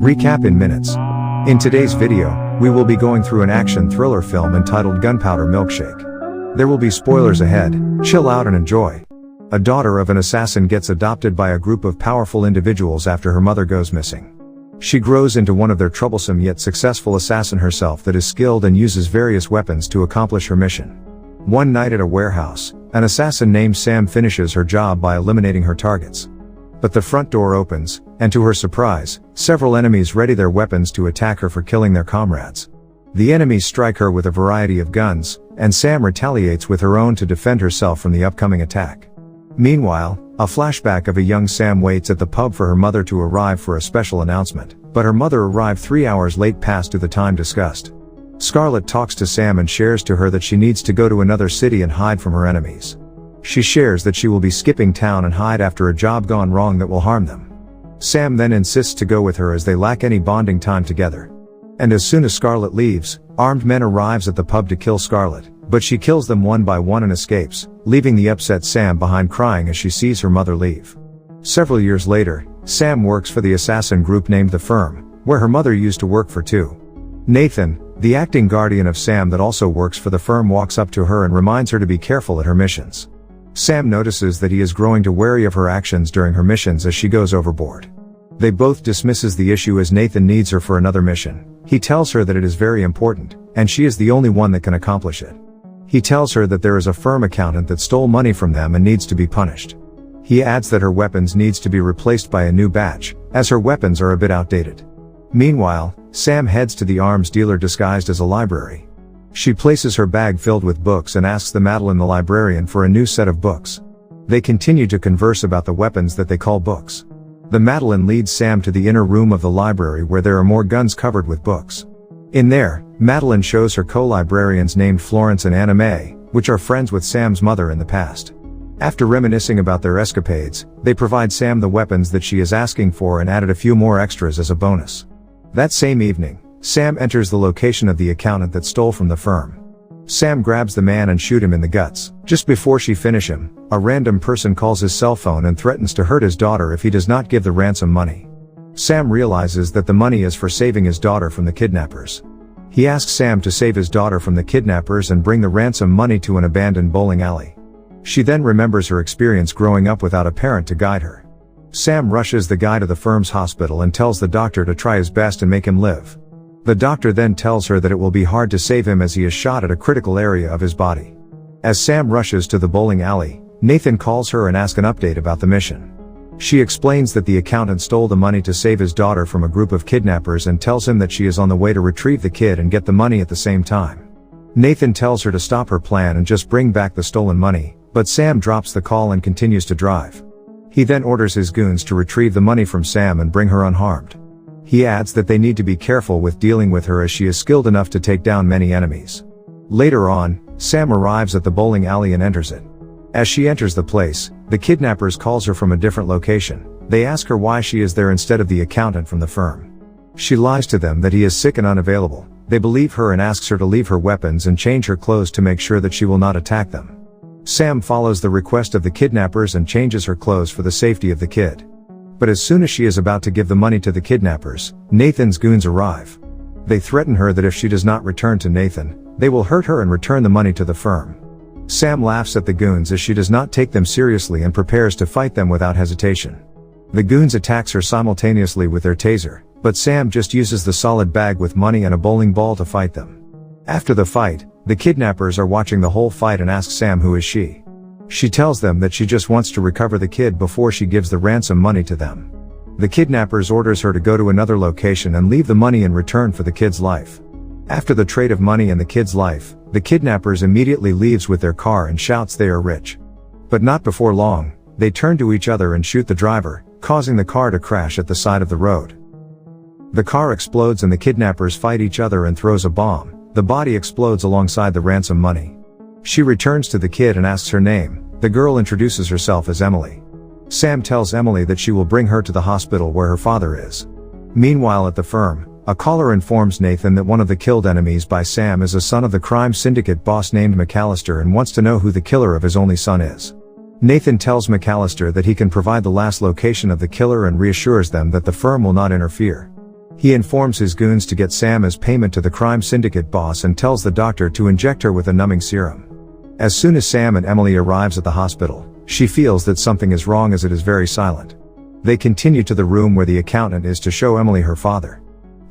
Recap in minutes. In today's video, we will be going through an action thriller film entitled Gunpowder Milkshake. There will be spoilers ahead, chill out and enjoy. A daughter of an assassin gets adopted by a group of powerful individuals after her mother goes missing. She grows into one of their troublesome yet successful assassin herself that is skilled and uses various weapons to accomplish her mission. One night at a warehouse, an assassin named Sam finishes her job by eliminating her targets. But the front door opens, and to her surprise, several enemies ready their weapons to attack her for killing their comrades. The enemies strike her with a variety of guns, and Sam retaliates with her own to defend herself from the upcoming attack. Meanwhile, a flashback of a young Sam waits at the pub for her mother to arrive for a special announcement, but her mother arrived 3 hours late past due the time discussed. Scarlett talks to Sam and shares to her that she needs to go to another city and hide from her enemies. She shares that she will be skipping town and hide after a job gone wrong that will harm them. Sam then insists to go with her as they lack any bonding time together. And as soon as Scarlett leaves, armed men arrives at the pub to kill Scarlett, but she kills them one by one and escapes, leaving the upset Sam behind crying as she sees her mother leave. Several years later, Sam works for the assassin group named The Firm, where her mother used to work for too. Nathan, the acting guardian of Sam that also works for The Firm, walks up to her and reminds her to be careful at her missions. Sam notices that he is growing to wary of her actions during her missions as she goes overboard. They both dismisses the issue as Nathan needs her for another mission. He tells her that it is very important, and she is the only one that can accomplish it. He tells her that there is a firm accountant that stole money from them and needs to be punished. He adds that her weapons needs to be replaced by a new batch, as her weapons are a bit outdated. Meanwhile, Sam heads to the arms dealer disguised as a library. She places her bag filled with books and asks the Madeline the librarian for a new set of books. They continue to converse about the weapons that they call books. The Madeline leads Sam to the inner room of the library where there are more guns covered with books. In there, Madeline shows her co-librarians named Florence and Anna Mae, which are friends with Sam's mother in the past. After reminiscing about their escapades, they provide Sam the weapons that she is asking for and added a few more extras as a bonus. That same evening, Sam enters the location of the accountant that stole from the firm. Sam grabs the man and shoots him in the guts. Just before she finishes him, a random person calls his cell phone and threatens to hurt his daughter if he does not give the ransom money. Sam realizes that the money is for saving his daughter from the kidnappers. He asks Sam to save his daughter from the kidnappers and bring the ransom money to an abandoned bowling alley. She then remembers her experience growing up without a parent to guide her. Sam rushes the guy to the firm's hospital and tells the doctor to try his best and make him live. The doctor then tells her that it will be hard to save him as he is shot at a critical area of his body. As Sam rushes to the bowling alley, Nathan calls her and asks an update about the mission. She explains that the accountant stole the money to save his daughter from a group of kidnappers and tells him that she is on the way to retrieve the kid and get the money at the same time. Nathan tells her to stop her plan and just bring back the stolen money, but Sam drops the call and continues to drive. He then orders his goons to retrieve the money from Sam and bring her unharmed. He adds that they need to be careful with dealing with her as she is skilled enough to take down many enemies. Later on, Sam arrives at the bowling alley and enters it. As she enters the place, the kidnappers calls her from a different location. They ask her why she is there instead of the accountant from the firm. She lies to them that he is sick and unavailable. They believe her and asks her to leave her weapons and change her clothes to make sure that she will not attack them. Sam follows the request of the kidnappers and changes her clothes for the safety of the kid. But as soon as she is about to give the money to the kidnappers, Nathan's goons arrive. They threaten her that if she does not return to Nathan, they will hurt her and return the money to the firm. Sam laughs at the goons as she does not take them seriously and prepares to fight them without hesitation. The goons attacks her simultaneously with their taser, but Sam just uses the solid bag with money and a bowling ball to fight them. After the fight, the kidnappers are watching the whole fight and ask Sam who is she. She tells them that she just wants to recover the kid before she gives the ransom money to them. The kidnappers orders her to go to another location and leave the money in return for the kid's life. After the trade of money and the kid's life, the kidnappers immediately leaves with their car and shouts they are rich. But not before long, they turn to each other and shoot the driver, causing the car to crash at the side of the road. The car explodes and the kidnappers fight each other and throws a bomb. The body explodes alongside the ransom money. She returns to the kid and asks her name. The girl introduces herself as Emily. Sam tells Emily that she will bring her to the hospital where her father is. Meanwhile at the firm, a caller informs Nathan that one of the killed enemies by Sam is a son of the crime syndicate boss named McAllister and wants to know who the killer of his only son is. Nathan tells McAllister that he can provide the last location of the killer and reassures them that the firm will not interfere. He informs his goons to get Sam as payment to the crime syndicate boss and tells the doctor to inject her with a numbing serum. As soon as Sam and Emily arrives at the hospital, she feels that something is wrong as it is very silent. They continue to the room where the accountant is to show Emily her father.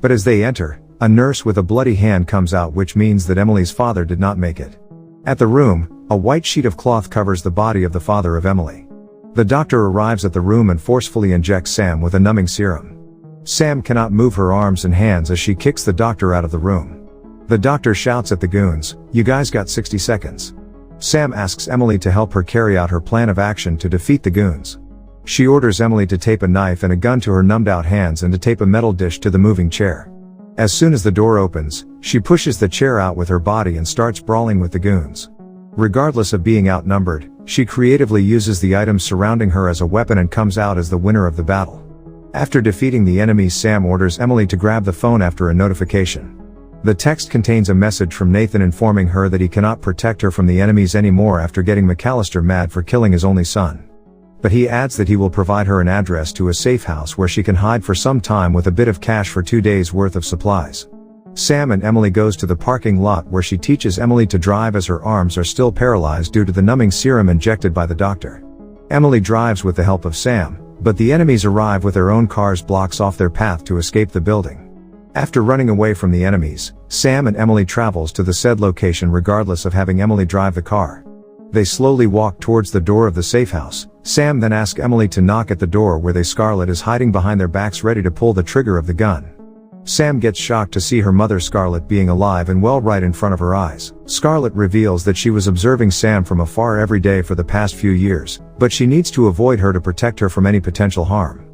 But as they enter, a nurse with a bloody hand comes out, which means that Emily's father did not make it. At the room, a white sheet of cloth covers the body of the father of Emily. The doctor arrives at the room and forcefully injects Sam with a numbing serum. Sam cannot move her arms and hands as she kicks the doctor out of the room. The doctor shouts at the goons, "You guys got 60 seconds. Sam asks Emily to help her carry out her plan of action to defeat the goons. She orders Emily to tape a knife and a gun to her numbed out hands and to tape a metal dish to the moving chair. As soon as the door opens, she pushes the chair out with her body and starts brawling with the goons. Regardless of being outnumbered, she creatively uses the items surrounding her as a weapon and comes out as the winner of the battle. After defeating the enemies, Sam orders Emily to grab the phone after a notification. The text contains a message from Nathan informing her that he cannot protect her from the enemies anymore after getting McAllister mad for killing his only son. But he adds that he will provide her an address to a safe house where she can hide for some time with a bit of cash for 2 days worth of supplies. Sam and Emily goes to the parking lot where she teaches Emily to drive as her arms are still paralyzed due to the numbing serum injected by the doctor. Emily drives with the help of Sam, but the enemies arrive with their own cars blocks off their path to escape the building. After running away from the enemies, Sam and Emily travels to the said location regardless of having Emily drive the car. They slowly walk towards the door of the safe house. Sam then asks Emily to knock at the door where Scarlett is hiding behind their backs ready to pull the trigger of the gun. Sam gets shocked to see her mother Scarlett being alive and well right in front of her eyes. Scarlett reveals that she was observing Sam from afar every day for the past few years, but she needs to avoid her to protect her from any potential harm.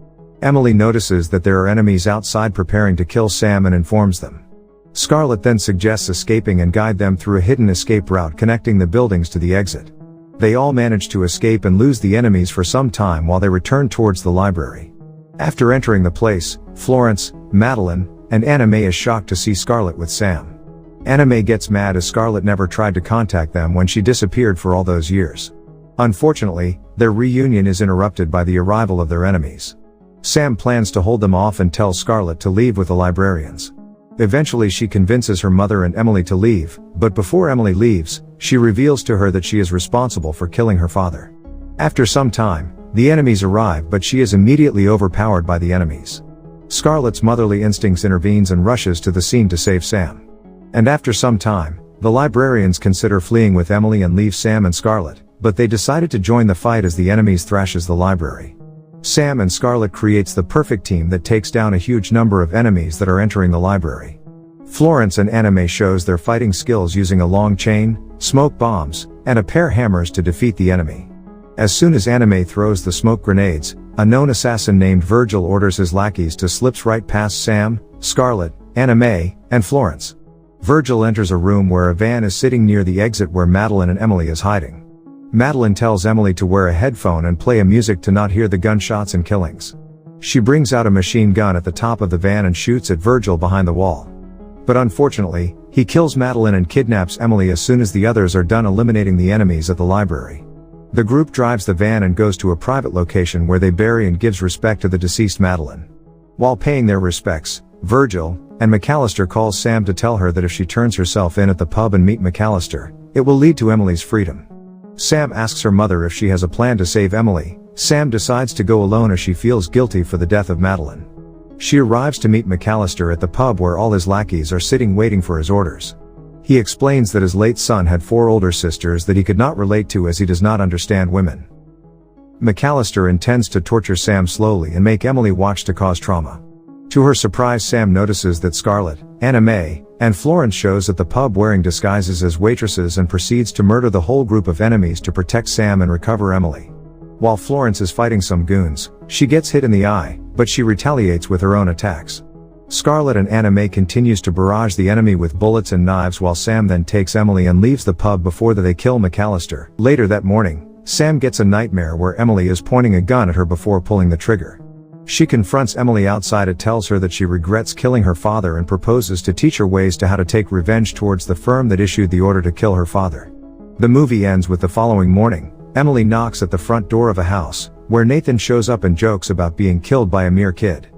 Emily notices that there are enemies outside preparing to kill Sam and informs them. Scarlett then suggests escaping and guide them through a hidden escape route connecting the buildings to the exit. They all manage to escape and lose the enemies for some time while they return towards the library. After entering the place, Florence, Madeline, and Anna May is shocked to see Scarlett with Sam. Anna May gets mad as Scarlett never tried to contact them when she disappeared for all those years. Unfortunately, their reunion is interrupted by the arrival of their enemies. Sam plans to hold them off and tells Scarlett to leave with the librarians. Eventually she convinces her mother and Emily to leave, but before Emily leaves, she reveals to her that she is responsible for killing her father. After some time, the enemies arrive, but she is immediately overpowered by the enemies. Scarlett's motherly instincts intervenes and rushes to the scene to save Sam. And after some time, the librarians consider fleeing with Emily and leave Sam and Scarlett, but they decided to join the fight as the enemies thrashes the library. Sam and Scarlett creates the perfect team that takes down a huge number of enemies that are entering the library. Florence and Anna May shows their fighting skills using a long chain, smoke bombs, and a pair of hammers to defeat the enemy. As soon as Anna May throws the smoke grenades, a known assassin named Virgil orders his lackeys to slip right past Sam, Scarlett, Anna May, and Florence. Virgil enters a room where a van is sitting near the exit where Madeline and Emily is hiding. Madeline tells Emily to wear a headphone and play a music to not hear the gunshots and killings. She brings out a machine gun at the top of the van and shoots at Virgil behind the wall. But unfortunately, he kills Madeline and kidnaps Emily as soon as the others are done eliminating the enemies at the library. The group drives the van and goes to a private location where they bury and gives respect to the deceased Madeline. While paying their respects, Virgil and McAllister calls Sam to tell her that if she turns herself in at the pub and meet McAllister, it will lead to Emily's freedom. Sam asks her mother if she has a plan to save Emily. Sam decides to go alone as she feels guilty for the death of Madeline. She arrives to meet McAllister at the pub where all his lackeys are sitting waiting for his orders. He explains that his late son had 4 older sisters that he could not relate to as he does not understand women. McAllister intends to torture Sam slowly and make Emily watch to cause trauma. To her surprise, Sam notices that Scarlett, Anna May, and Florence shows at the pub wearing disguises as waitresses and proceeds to murder the whole group of enemies to protect Sam and recover Emily. While Florence is fighting some goons, she gets hit in the eye, but she retaliates with her own attacks. Scarlett and Anna May continues to barrage the enemy with bullets and knives while Sam then takes Emily and leaves the pub before they kill McAllister. Later that morning, Sam gets a nightmare where Emily is pointing a gun at her before pulling the trigger. She confronts Emily outside and tells her that she regrets killing her father and proposes to teach her ways to how to take revenge towards the firm that issued the order to kill her father. The movie ends with the following morning. Emily knocks at the front door of a house, where Nathan shows up and jokes about being killed by a mere kid.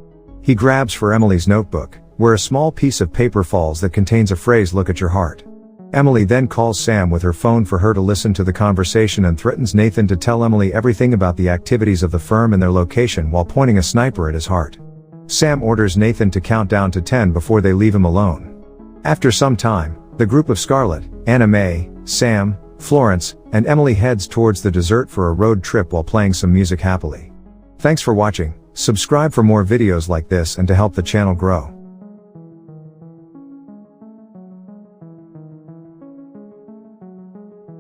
He grabs for Emily's notebook, where a small piece of paper falls that contains a phrase, "Look at your heart." Emily then calls Sam with her phone for her to listen to the conversation and threatens Nathan to tell Emily everything about the activities of the firm and their location while pointing a sniper at his heart. Sam orders Nathan to count down to 10 before they leave him alone. After some time, the group of Scarlett, Anna Mae, Sam, Florence, and Emily heads towards the desert for a road trip while playing some music happily. Thanks for watching. Subscribe for more videos like this and to help the channel grow.